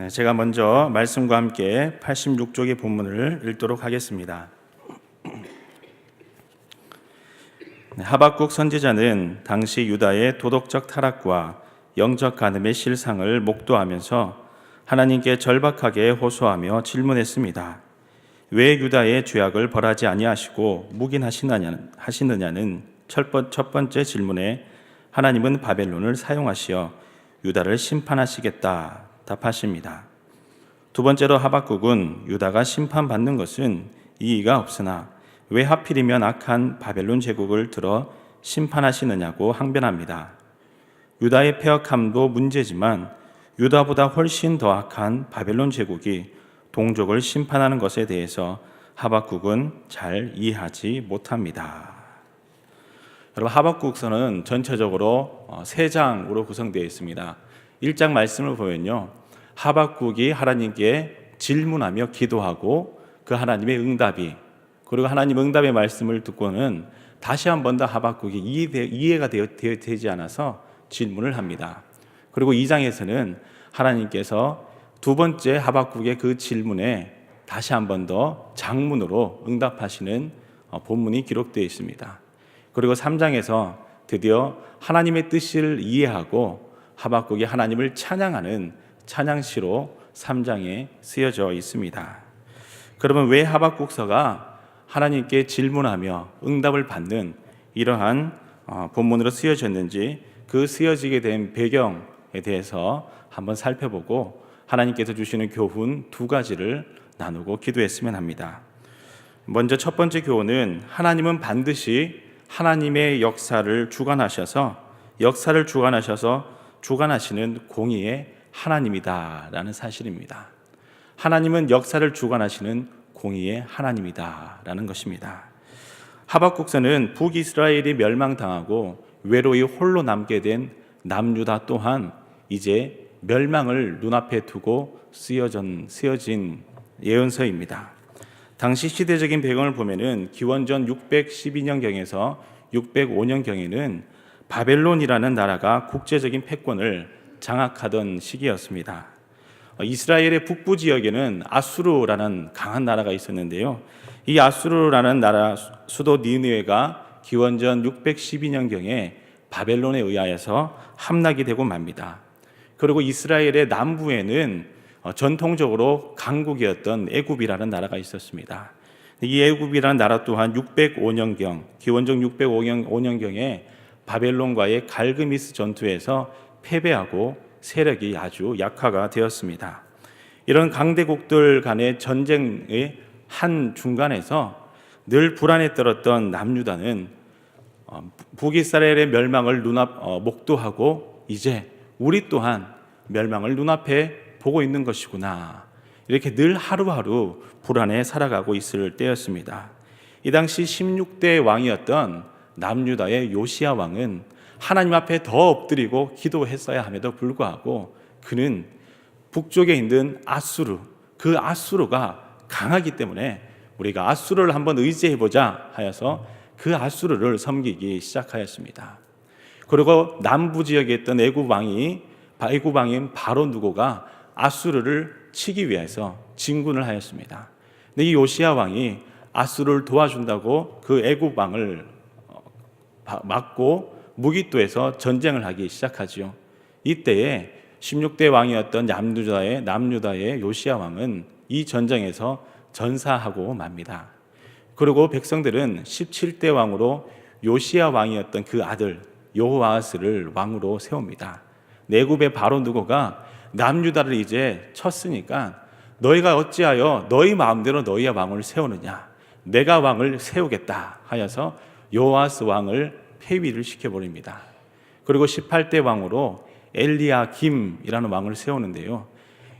제가 먼저 말씀과 함께 86쪽의 본문을 읽도록 하겠습니다. 하박국 선지자는 당시 유다의 도덕적 타락과 영적 간음의 실상을 목도하면서 하나님께 절박하게 호소하며 질문했습니다. 왜 유다의 죄악을 벌하지 아니하시고 묵인하시느냐는 첫 번째 질문에 하나님은 바벨론을 사용하시어 유다를 심판하시겠다 답하십니다. 두 번째로 하박국은 유다가 심판받는 것은 이의가 없으나 왜 하필이면 악한 바벨론 제국을 들어 심판하시느냐고 항변합니다. 유다의 패역함도 문제지만 유다보다 훨씬 더 악한 바벨론 제국이 동족을 심판하는 것에 대해서 하박국은 잘 이해하지 못합니다. 여러분, 하박국서는 전체적으로 3장으로 구성되어 있습니다. 1장 말씀을 보면요, 하박국이 하나님께 질문하며 기도하고 그 하나님의 응답이, 그리고 하나님 응답의 말씀을 듣고는 다시 한 번 더 하박국이 이해가 되지 않아서 질문을 합니다. 그리고 2장에서는 하나님께서 두 번째 하박국의 그 질문에 다시 한 번 더 장문으로 응답하시는 본문이 기록되어 있습니다. 그리고 3장에서 드디어 하나님의 뜻을 이해하고 하박국이 하나님을 찬양하는 찬양시로 3장에 쓰여져 있습니다. 그러면 왜 하박국서가 하나님께 질문하며 응답을 받는 이러한 본문으로 쓰여졌는지, 그 쓰여지게 된 배경에 대해서 한번 살펴보고 하나님께서 주시는 교훈 2가지를 나누고 기도했으면 합니다. 먼저 첫 번째 교훈은, 하나님은 반드시 하나님의 역사를 주관하시는 공의의 하나님이다라는 사실입니다. 하나님은 역사를 주관하시는 공의의 하나님이다라는 것입니다. 하박국서는 북이스라엘이 멸망당하고 외로이 홀로 남게 된 남유다 또한 이제 멸망을 눈앞에 두고 쓰여진 예언서입니다. 당시 시대적인 배경을 보면은 기원전 612년경에서 605년경에는 바벨론이라는 나라가 국제적인 패권을 장악하던 시기였습니다. 이스라엘의 북부 지역에는 아수르라는 강한 나라가 있었는데요, 이 아수르라는 나라 수도 니느웨가 기원전 612년경에 바벨론에 의하여서 함락이 되고 맙니다. 그리고 이스라엘의 남부에는 전통적으로 강국이었던 애굽이라는 나라가 있었습니다. 이 애굽이라는 나라 또한 605년경, 기원전 605년경에 바벨론과의 갈그미스 전투에서 패배하고 세력이 아주 약화가 되었습니다. 이런 강대국들 간의 전쟁의 한 중간에서 늘 불안에 떨었던 남유다는 북이스라엘의 멸망을 목도하고 이제 우리 또한 멸망을 눈앞에 보고 있는 것이구나, 이렇게 늘 하루하루 불안에 살아가고 있을 때였습니다. 이 당시 16대 왕이었던 남유다의 요시야 왕은 하나님 앞에 더 엎드리고 기도했어야 함에도 불구하고 그는 북쪽에 있는 그 아수르가 강하기 때문에 우리가 아수르를 한번 의지해보자 하여서 그 아수르를 섬기기 시작하였습니다. 그리고 남부 지역에 있던 애굽 왕인 바로 누고가 아수르를 치기 위해서 진군을 하였습니다. 근데 이 요시야 왕이 아수르를 도와준다고 그 애굽 왕을 막고 무기토에서 전쟁을 하기 시작하지요. 이때에 16대 왕이었던 남유다의 요시야 왕은 이 전쟁에서 전사하고 맙니다. 그리고 백성들은 17대 왕으로 요시야 왕이었던 그 아들 여호아스를 왕으로 세웁니다. 애굽의 바로 누고가 남유다를 이제 쳤으니까 너희가 어찌하여 너희 마음대로 너희의 왕을 세우느냐, 내가 왕을 세우겠다 하여서 여호아스 왕을 폐위를 시켜버립니다. 그리고 18대 왕으로 엘리야김이라는 왕을 세우는데요,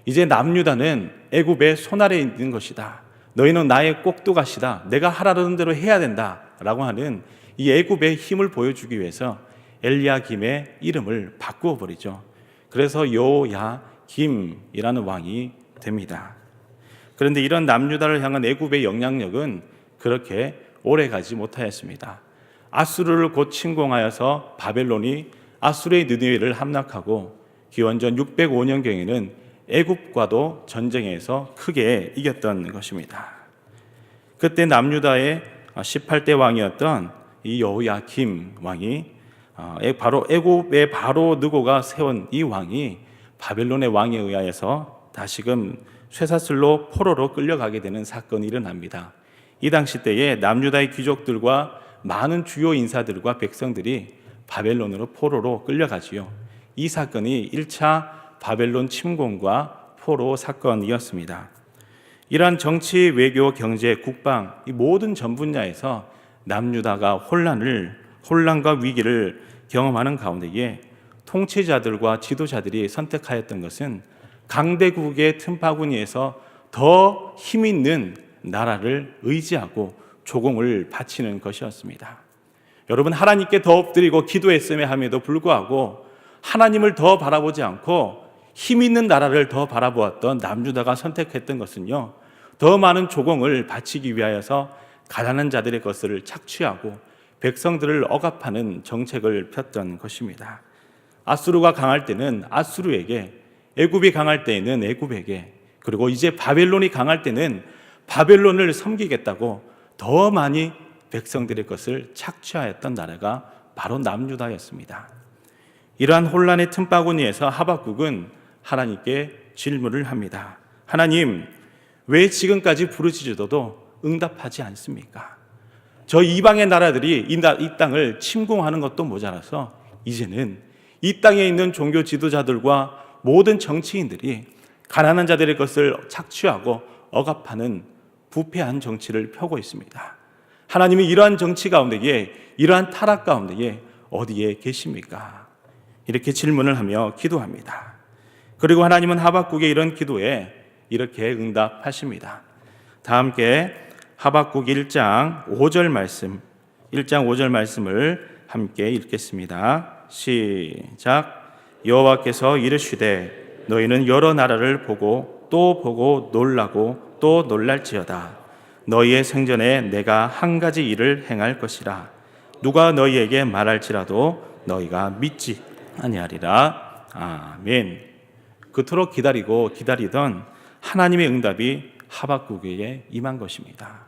이제 남유다는 애굽의 손아래에 있는 것이다, 너희는 나의 꼭두가시다, 내가 하라는 대로 해야 된다 라고 하는 이 애굽의 힘을 보여주기 위해서 엘리야김의 이름을 바꾸어 버리죠. 그래서 요야김이라는 왕이 됩니다. 그런데 이런 남유다를 향한 애굽의 영향력은 그렇게 오래가지 못하였습니다. 아수르를 곧 침공하여서 바벨론이 아수르의 느느웨를 함락하고 기원전 605년경에는 애굽과도 전쟁에서 크게 이겼던 것입니다. 그때 남유다의 18대 왕이었던 이 여호야김 왕이 바로 애굽의 바로 느고가 세운 이 왕이 바벨론의 왕에 의하여서 다시금 쇠사슬로 포로로 끌려가게 되는 사건이 일어납니다. 이 당시 때에 남유다의 귀족들과 많은 주요 인사들과 백성들이 바벨론으로 포로로 끌려가지요. 이 사건이 1차 바벨론 침공과 포로 사건이었습니다. 이러한 정치, 외교, 경제, 국방 이 모든 전 분야에서 남유다가 혼란과 위기를 경험하는 가운데에 통치자들과 지도자들이 선택하였던 것은 강대국의 틈바구니에서 더 힘 있는 나라를 의지하고 조공을 바치는 것이었습니다. 여러분, 하나님께 더 엎드리고 기도했음에 함에도 불구하고 하나님을 더 바라보지 않고 힘 있는 나라를 더 바라보았던 남유다가 선택했던 것은요, 더 많은 조공을 바치기 위하여서 가난한 자들의 것을 착취하고 백성들을 억압하는 정책을 폈던 것입니다. 아수르가 강할 때는 아수르에게, 애굽이 강할 때에는 애굽에게, 그리고 이제 바벨론이 강할 때는 바벨론을 섬기겠다고 더 많이 백성들의 것을 착취하였던 나라가 바로 남유다였습니다. 이러한 혼란의 틈바구니에서 하박국은 하나님께 질문을 합니다. 하나님, 왜 지금까지 부르짖어도 응답하지 않습니까? 저 이방의 나라들이 이 땅을 침공하는 것도 모자라서 이제는 이 땅에 있는 종교 지도자들과 모든 정치인들이 가난한 자들의 것을 착취하고 억압하는 부패한 정치를 펴고 있습니다. 하나님이 이러한 정치 가운데에, 이러한 타락 가운데에 어디에 계십니까? 이렇게 질문을 하며 기도합니다. 그리고 하나님은 하박국의 이런 기도에 이렇게 응답하십니다. 다 함께 하박국 1장 5절 말씀을 함께 읽겠습니다. 시작. 여호와께서 이르시되 너희는 여러 나라를 보고 또 보고 놀라고 또 놀랄지어다. 너희의 생전에 내가 한 가지 일을 행할 것이라. 누가 너희에게 말할지라도 너희가 믿지 아니하리라. 아멘. 그토록 기다리던 하나님의 응답이 하박국에게 임한 것입니다.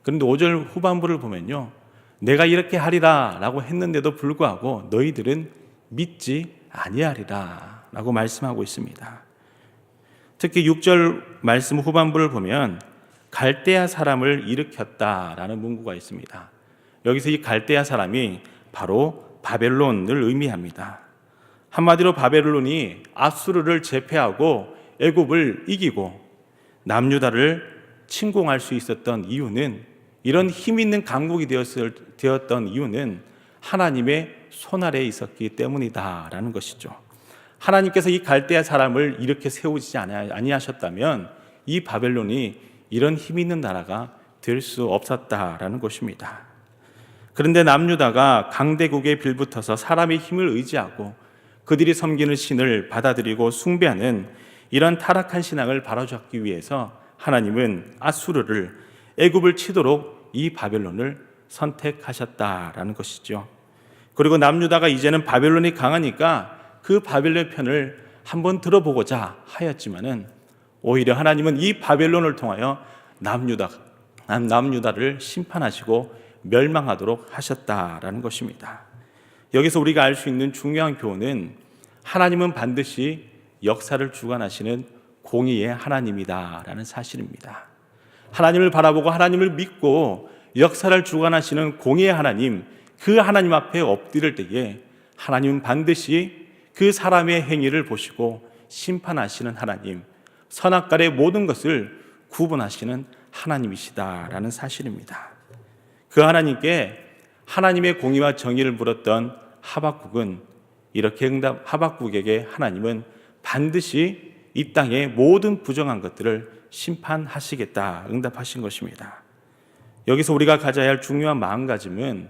그런데 5절 후반부를 보면요, 내가 이렇게 하리라 라고 했는데도 불구하고 너희들은 믿지 아니하리라 라고 말씀하고 있습니다. 특히 6절 말씀 후반부를 보면 갈대아 사람을 일으켰다라는 문구가 있습니다. 여기서 이 갈대아 사람이 바로 바벨론을 의미합니다. 한마디로 바벨론이 아수르를 제패하고 애굽을 이기고 남유다를 침공할 수 있었던 이유는, 이런 힘 있는 강국이 되었던 이유는 하나님의 손아래에 있었기 때문이다라는 것이죠. 하나님께서 이 갈대아 사람을 이렇게 세우지 아니하셨다면 이 바벨론이 이런 힘 있는 나라가 될 수 없었다라는 것입니다. 그런데 남유다가 강대국에 빌붙어서 사람의 힘을 의지하고 그들이 섬기는 신을 받아들이고 숭배하는 이런 타락한 신앙을 바로잡기 위해서 하나님은 아수르를, 애굽을 치도록 이 바벨론을 선택하셨다라는 것이죠. 그리고 남유다가 이제는 바벨론이 강하니까 그 바벨론 편을 한번 들어보고자 하였지만은 오히려 하나님은 이 바벨론을 통하여 남유다를 심판하시고 멸망하도록 하셨다라는 것입니다. 여기서 우리가 알 수 있는 중요한 교훈은 하나님은 반드시 역사를 주관하시는 공의의 하나님이다라는 사실입니다. 하나님을 바라보고 하나님을 믿고 역사를 주관하시는 공의의 하나님, 그 하나님 앞에 엎드릴 때에 하나님은 반드시 그 사람의 행위를 보시고 심판하시는 하나님, 선악과의 모든 것을 구분하시는 하나님이시다라는 사실입니다. 그 하나님께 하나님의 공의와 정의를 물었던 하박국은 이렇게 하박국에게 하나님은 반드시 이 땅의 모든 부정한 것들을 심판하시겠다 응답하신 것입니다. 여기서 우리가 가져야 할 중요한 마음가짐은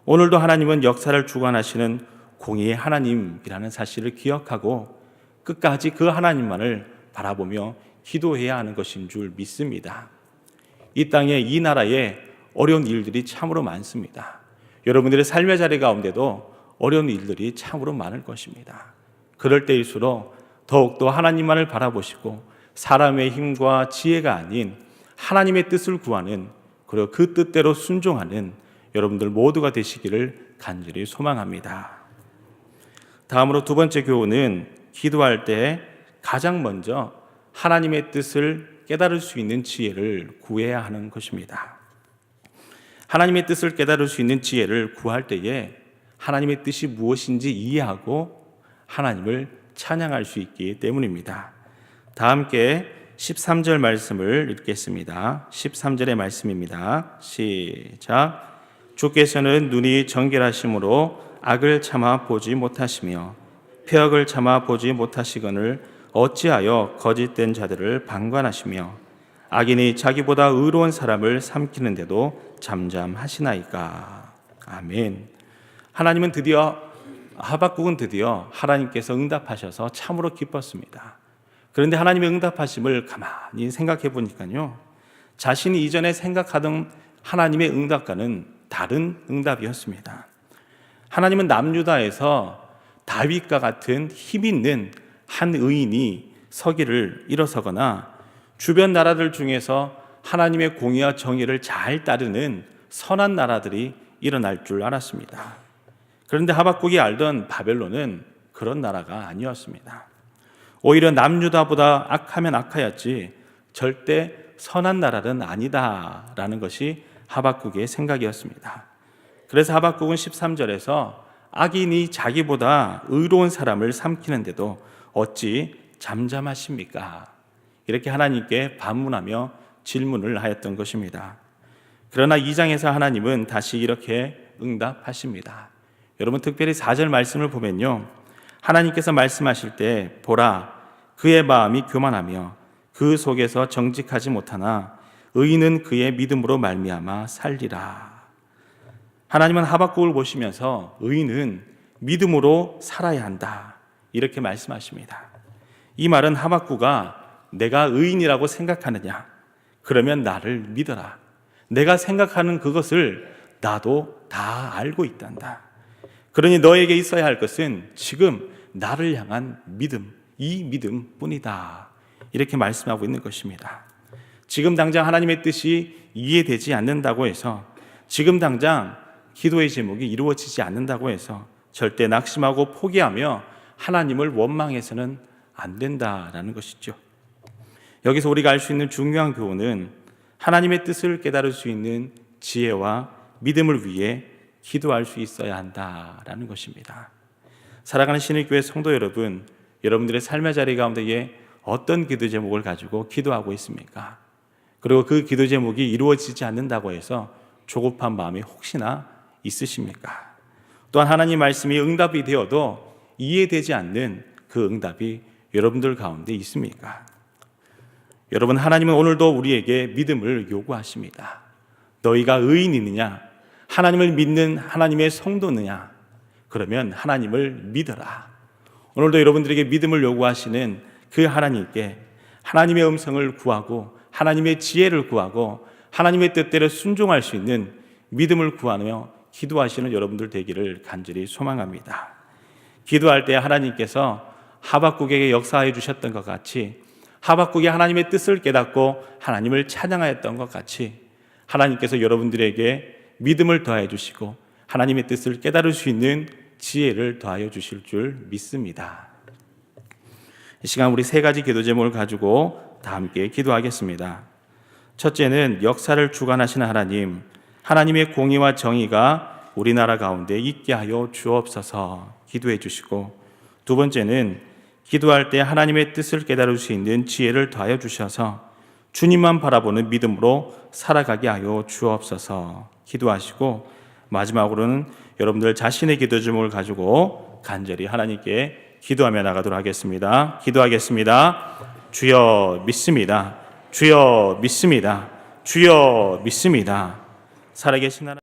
오늘도 하나님은 역사를 주관하시는 공의의 하나님이라는 사실을 기억하고 끝까지 그 하나님만을 바라보며 기도해야 하는 것인 줄 믿습니다. 이 땅에, 이 나라에 어려운 일들이 참으로 많습니다. 여러분들의 삶의 자리 가운데도 어려운 일들이 참으로 많을 것입니다. 그럴 때일수록 더욱더 하나님만을 바라보시고 사람의 힘과 지혜가 아닌 하나님의 뜻을 구하는, 그리고 그 뜻대로 순종하는 여러분들 모두가 되시기를 간절히 소망합니다. 다음으로 두 번째 교훈은 기도할 때 가장 먼저 하나님의 뜻을 깨달을 수 있는 지혜를 구해야 하는 것입니다. 하나님의 뜻을 깨달을 수 있는 지혜를 구할 때에 하나님의 뜻이 무엇인지 이해하고 하나님을 찬양할 수 있기 때문입니다. 다 함께 13절 말씀을 읽겠습니다. 13절의 말씀입니다. 시작. 주께서는 눈이 정결하심으로 악을 참아 보지 못하시며 폐역을 참아 보지 못하시거늘 어찌하여 거짓된 자들을 방관하시며 악인이 자기보다 의로운 사람을 삼키는데도 잠잠하시나이까. 아멘. 하박국은 드디어 하나님께서 응답하셔서 참으로 기뻤습니다. 그런데 하나님의 응답하심을 가만히 생각해 보니까요, 자신이 이전에 생각하던 하나님의 응답과는 다른 응답이었습니다. 하나님은 남유다에서 다윗과 같은 힘 있는 한 의인이 서기를 일어서거나 주변 나라들 중에서 하나님의 공의와 정의를 잘 따르는 선한 나라들이 일어날 줄 알았습니다. 그런데 하박국이 알던 바벨론은 그런 나라가 아니었습니다. 오히려 남유다보다 악하면 악하였지 절대 선한 나라는 아니다라는 것이 하박국의 생각이었습니다. 그래서 하박국은 13절에서 악인이 자기보다 의로운 사람을 삼키는데도 어찌 잠잠하십니까? 이렇게 하나님께 반문하며 질문을 하였던 것입니다. 그러나 2장에서 하나님은 다시 이렇게 응답하십니다. 여러분, 특별히 4절 말씀을 보면요, 하나님께서 말씀하실 때 보라 그의 마음이 교만하며 그 속에서 정직하지 못하나 의인은 그의 믿음으로 말미암아 살리라. 하나님은 하박국을 보시면서 의인은 믿음으로 살아야 한다, 이렇게 말씀하십니다. 이 말은 하박국아, 내가 의인이라고 생각하느냐? 그러면 나를 믿어라. 내가 생각하는 그것을 나도 다 알고 있단다. 그러니 너에게 있어야 할 것은 지금 나를 향한 믿음, 이 믿음뿐이다. 이렇게 말씀하고 있는 것입니다. 지금 당장 하나님의 뜻이 이해되지 않는다고 해서, 지금 당장 기도의 제목이 이루어지지 않는다고 해서 절대 낙심하고 포기하며 하나님을 원망해서는 안 된다라는 것이죠. 여기서 우리가 알 수 있는 중요한 교훈은 하나님의 뜻을 깨달을 수 있는 지혜와 믿음을 위해 기도할 수 있어야 한다라는 것입니다. 살아가는 신일교회 성도 여러분, 여러분들의 삶의 자리 가운데에 어떤 기도 제목을 가지고 기도하고 있습니까? 그리고 그 기도 제목이 이루어지지 않는다고 해서 조급한 마음이 혹시나 있으십니까? 또한 하나님 말씀이 응답이 되어도 이해되지 않는 그 응답이 여러분들 가운데 있습니까? 여러분, 하나님은 오늘도 우리에게 믿음을 요구하십니다. 너희가 의인이느냐? 하나님을 믿는 하나님의 성도느냐? 그러면 하나님을 믿어라. 오늘도 여러분들에게 믿음을 요구하시는 그 하나님께 하나님의 음성을 구하고 하나님의 지혜를 구하고 하나님의 뜻대로 순종할 수 있는 믿음을 구하며 기도하시는 여러분들 되기를 간절히 소망합니다. 기도할 때 하나님께서 하박국에게 역사해 주셨던 것 같이, 하박국이 하나님의 뜻을 깨닫고 하나님을 찬양하였던 것 같이 하나님께서 여러분들에게 믿음을 더해 주시고 하나님의 뜻을 깨달을 수 있는 지혜를 더하여 주실 줄 믿습니다. 이 시간 우리 세 가지 기도 제목을 가지고 다 함께 기도하겠습니다. 첫째는 역사를 주관하시는 하나님, 하나님의 공의와 정의가 우리나라 가운데 있게 하여 주옵소서 기도해 주시고, 두 번째는 기도할 때 하나님의 뜻을 깨달을 수 있는 지혜를 더하여 주셔서 주님만 바라보는 믿음으로 살아가게 하여 주옵소서 기도하시고, 마지막으로는 여러분들 자신의 기도 제목을 가지고 간절히 하나님께 기도하며 나가도록 하겠습니다. 기도하겠습니다. 주여 믿습니다. 주여 믿습니다. 주여 믿습니다. 살아계신 하나님,